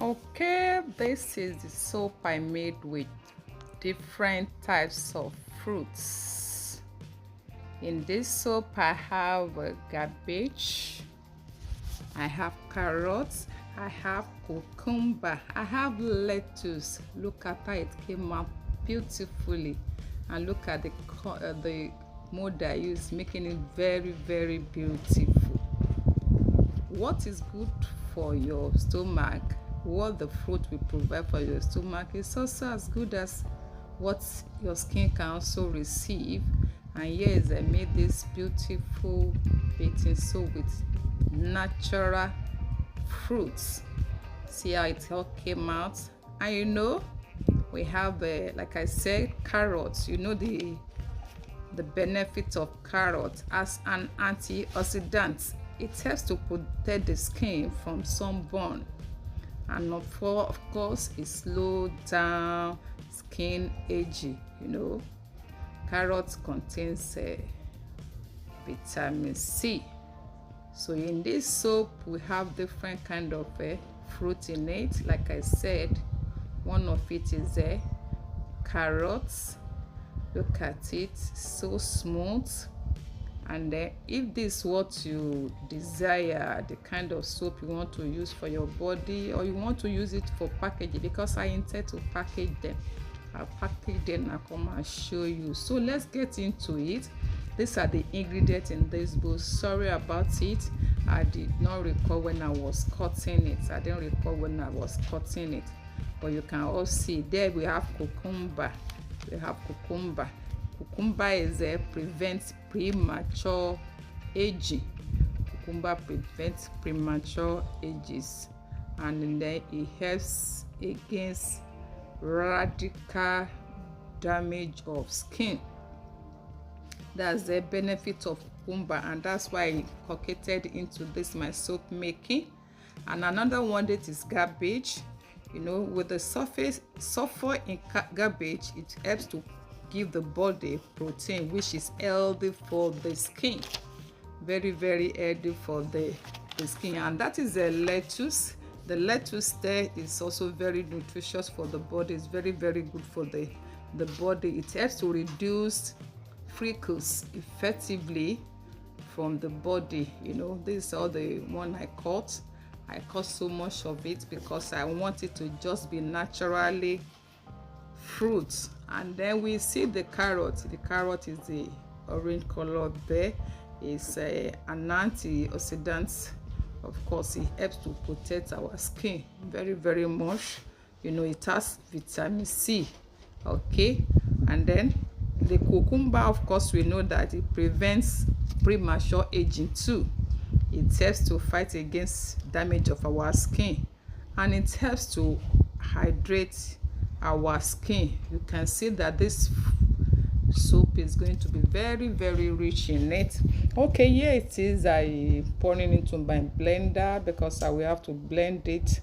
Okay, this is the soap I made with different types of fruits. In this soap, I have cabbage, I have carrots, I have cucumber, I have lettuce. Look at how it came out beautifully, and look at the mold I used, making it very, very beautiful. What is good for your stomach, what the fruit will provide for your stomach, is also as good as what your skin can also receive. And yes, I made this beautiful bathing soap with natural fruits. See how it all came out. And we have, like I said, carrots. The benefit of carrot as an antioxidant. It helps to protect the skin from sunburn, and of course it slows down skin aging. Carrot contains vitamin C. So in this soap we have different kind of fruit in it. Like I said, one of it is carrots. Look at it, so smooth. And then if this is what you desire, the kind of soap you want to use for your body, or you want to use it for packaging, because I intend to package them, I'll package them and come and show you. So let's get into it. These are the ingredients in this bowl. Sorry about it, I did not record when I was cutting it. I didn't record when I was cutting it, but you can all see there we have cucumber. Cucumber is prevents premature aging. Cucumber prevents premature ages, and then it helps against radical damage of skin. That's the benefit of cucumber, and that's why I incorporated into this my soap making. And another one that is cabbage. With the sulfur in cabbage, it helps to give the body protein, which is healthy for the skin. Very, very healthy for the skin. And that is the lettuce. The lettuce there is also very nutritious for the body. It's very, very good for the body. It helps to reduce freckles effectively from the body. This is all the one I cut. I cut so much of it because I want it to just be naturally fruits. And then we see the carrot. The carrot is the orange color there. It's an antioxidant. Of course, it helps to protect our skin very, very much. It has vitamin C. Okay, and then the cucumber, of course, we know that it prevents premature aging too. It helps to fight against damage of our skin, and it helps to hydrate our skin. You can see that this soap is going to be very, very rich in it. Okay, here it is. I pouring into my blender because I will have to blend it.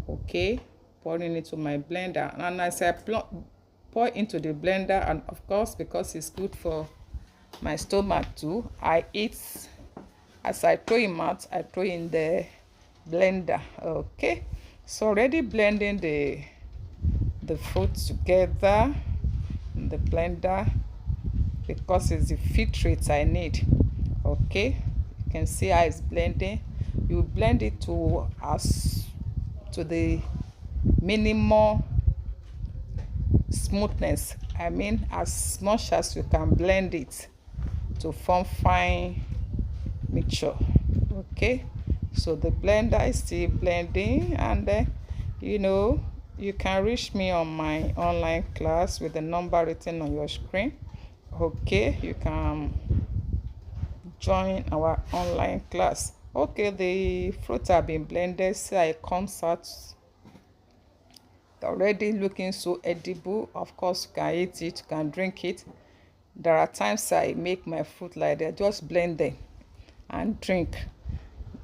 Okay, pouring into my blender, and as I pour into the blender, and of course because it's good for my stomach too, I eat. As I throw him out, I throw in the blender. Okay, so already blending the fruit together in the blender because it's the filtrate I need. Okay, you can see how it's blending. You blend it to the minimal smoothness. I mean, as much as you can blend it to form fine mixture. Okay, so the blender is still blending, and you can reach me on my online class with the number written on your screen. Okay, you can join our online class. Okay, the fruit have been blended, so it comes out already looking so edible. Of course, you can eat it, you can drink it. There are times I make my fruit like that, just blend them and drink.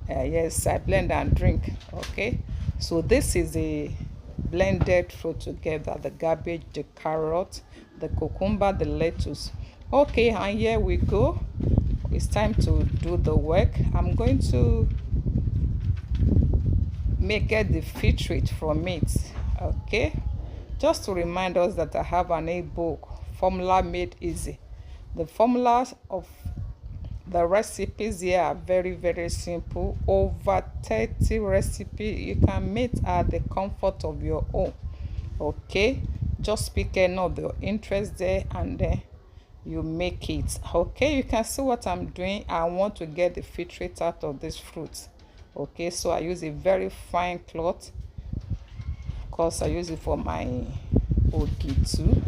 Yes, I blend and drink. Okay, so this is a blended fruit together: the cabbage, the carrot, the cucumber, the lettuce. Okay, and here we go. It's time to do the work. I'm going to get the filtrate from it. Okay, just to remind us that I have an ebook, Formula Made Easy. The formulas of the recipes here are very, very simple. Over 30 recipes you can make at the comfort of your home. Okay, just pick any of your interest there and then you make it. Okay, you can see what I'm doing. I want to get the filtrate out of this fruit. Okay, so I use a very fine cloth because I use it for my ogi too,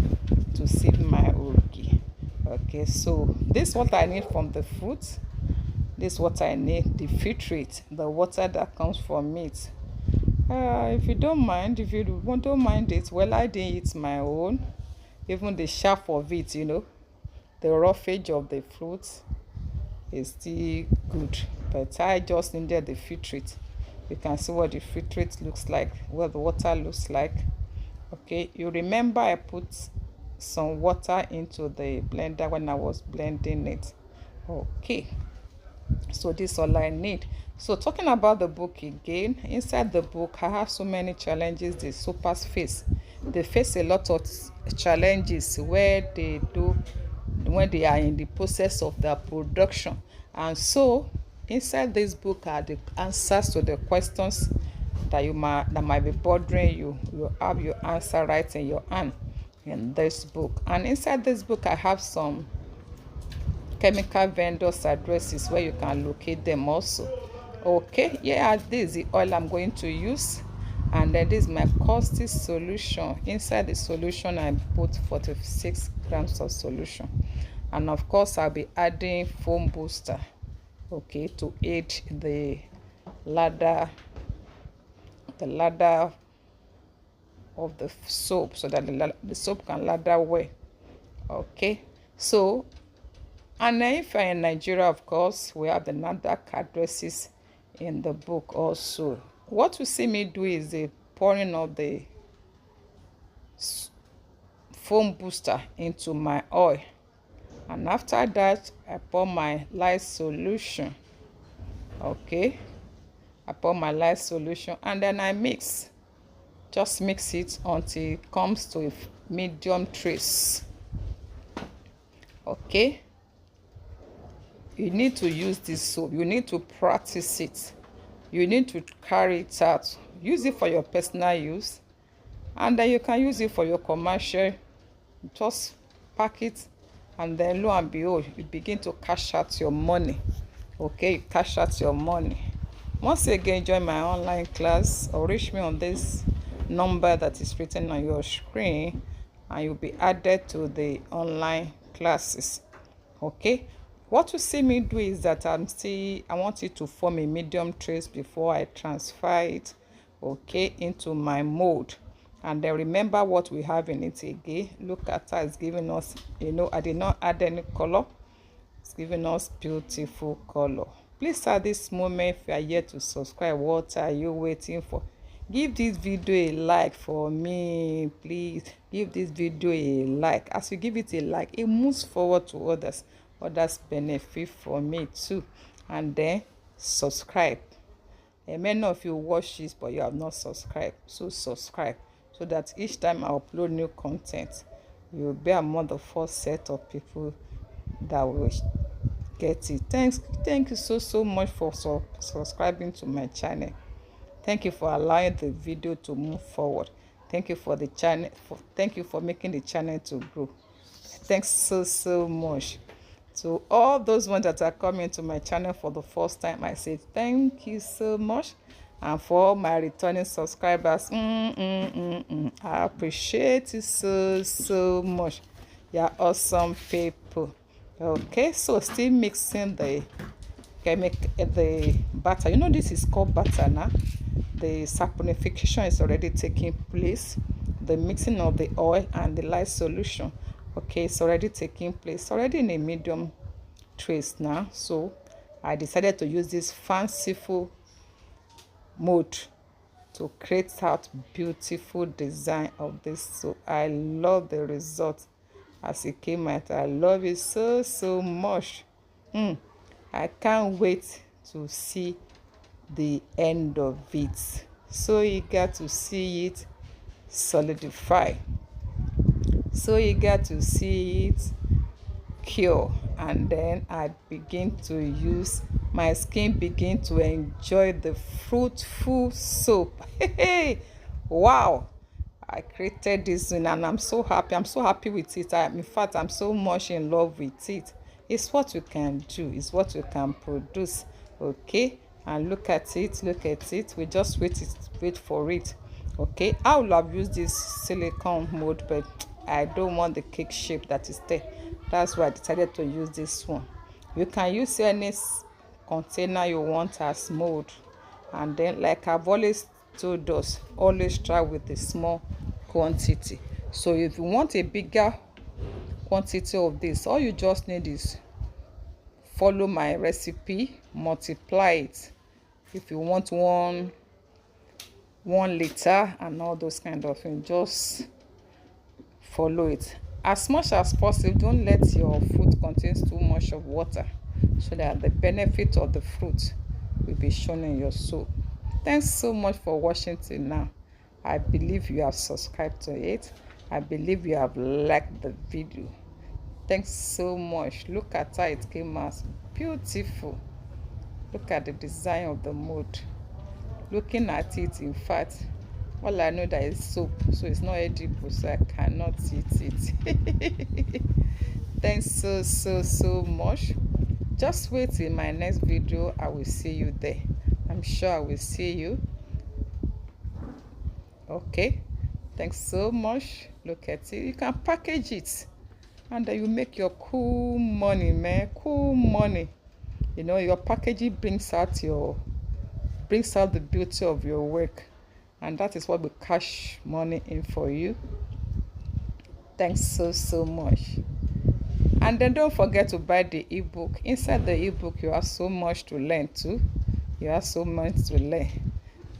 to sieve my ogi. Okay, so this is what I need from the fruit. This is what I need, the filtrate, the water that comes from it. If you don't mind, if you don't mind it, well, I didn't eat my own. Even the sharp of it, you know, the rough edge of the fruit is still good, but I just needed the filtrate. You can see what the filtrate looks like, what the water looks like. Okay, you remember I put some water into the blender when I was blending it. Okay, so this is all I need. So talking about the book again, inside the book I have so many challenges the soapers face. They face a lot of challenges where they do when they are in the process of their production, and so inside this book are the answers to the questions that might be bothering you. You have your answer right in your hand in this book. And inside this book I have some chemical vendors addresses where you can locate them also. Okay, yeah, this is the oil I'm going to use, and then this is my caustic solution. Inside the solution I put 46 grams of solution, and of course I'll be adding foam booster, okay, to aid the ladder of the soap, so that the soap can ladder well. Okay, so, and if you're in Nigeria, of course, we have the NAFDAC addresses in the book also. What you see me do is the pouring of the foam booster into my oil, and after that I pour my light solution. Okay, I pour my light solution and then I just mix it until it comes to a medium trace. Okay, you need to use this soap, you need to practice it, you need to carry it out, use it for your personal use, and then you can use it for your commercial. Just pack it, and then lo and behold, you begin to cash out your money. Okay, you cash out your money. Once again, join my online class or reach me on this number that is written on your screen, and you'll be added to the online classes. Okay, what you see me do is that I want it to form a medium trace before I transfer it, okay, into my mold. And then remember what we have in it again. Look at how it's giving us, you know, I did not add any color. It's giving us beautiful color. Please at this moment, if you are yet to subscribe, what are you waiting for? Give this video a like for me. Please give this video a like. As you give it a like, it moves forward to others benefit from me too. And then subscribe. And many of you watch this but you have not subscribed, so subscribe, so that each time I upload new content, you will be among the first set of people that will get it. Thank you so much for subscribing to my channel. Thank you for allowing the video to move forward. Thank you for the channel, thank you for making the channel to grow. Thanks so much. To all those ones that are coming to my channel for the first time, I say thank you so much. And for all my returning subscribers, I appreciate you so much. You're awesome people. Okay, so still mixing the butter. You know, this is called butter now. The saponification is already taking place. The mixing of the oil and the light solution, okay, it's already taking place, already in a medium trace now. So I decided to use this fanciful mode to create out beautiful design of this. So I love the result as it came out. I love it so much. I can't wait to see the end of it. So eager to see it solidify, so eager to see it cure. And then I begin to use, my skin begin to enjoy the fruitful soap. Wow, I created this one and I'm so happy. I'm so happy with it. In fact, I'm so much in love with it. It's what you can do. It's what you can produce. Okay, and look at it. Look at it. We just wait for it. Okay, I would have used this silicone mold, but I don't want the cake shape that is there. That's why I decided to use this one. You can use any container you want as mold, and then, like I've always told us, always try with a small quantity. So if you want a bigger quantity of this, all you just need is follow my recipe, multiply it. If you want 1 liter and all those kind of things, just follow it. As much as possible, don't let your fruit contain too much of water, so that the benefit of the fruit will be shown in your soap. Thanks so much for watching till now. I believe you have subscribed to it. I believe you have liked the video. Thanks so much. Look at how it came out. Beautiful. Look at the design of the mold. Looking at it, in fact, all I know that is soap, so it's not edible, so I cannot eat it. Thanks so much. Just wait in my next video. I will see you there. I'm sure I will see you. Okay, thanks so much. Look at it. You can package it, and then you make your cool money, man. Cool money. You know, your packaging brings out the beauty of your work, and that is what will cash money in for you. Thanks so much. And then don't forget to buy the ebook. Inside the ebook, you have so much to learn too. You have so much to learn.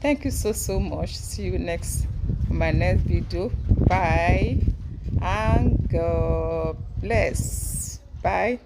Thank you so much. See you next my next video. Bye and God bless. Bye.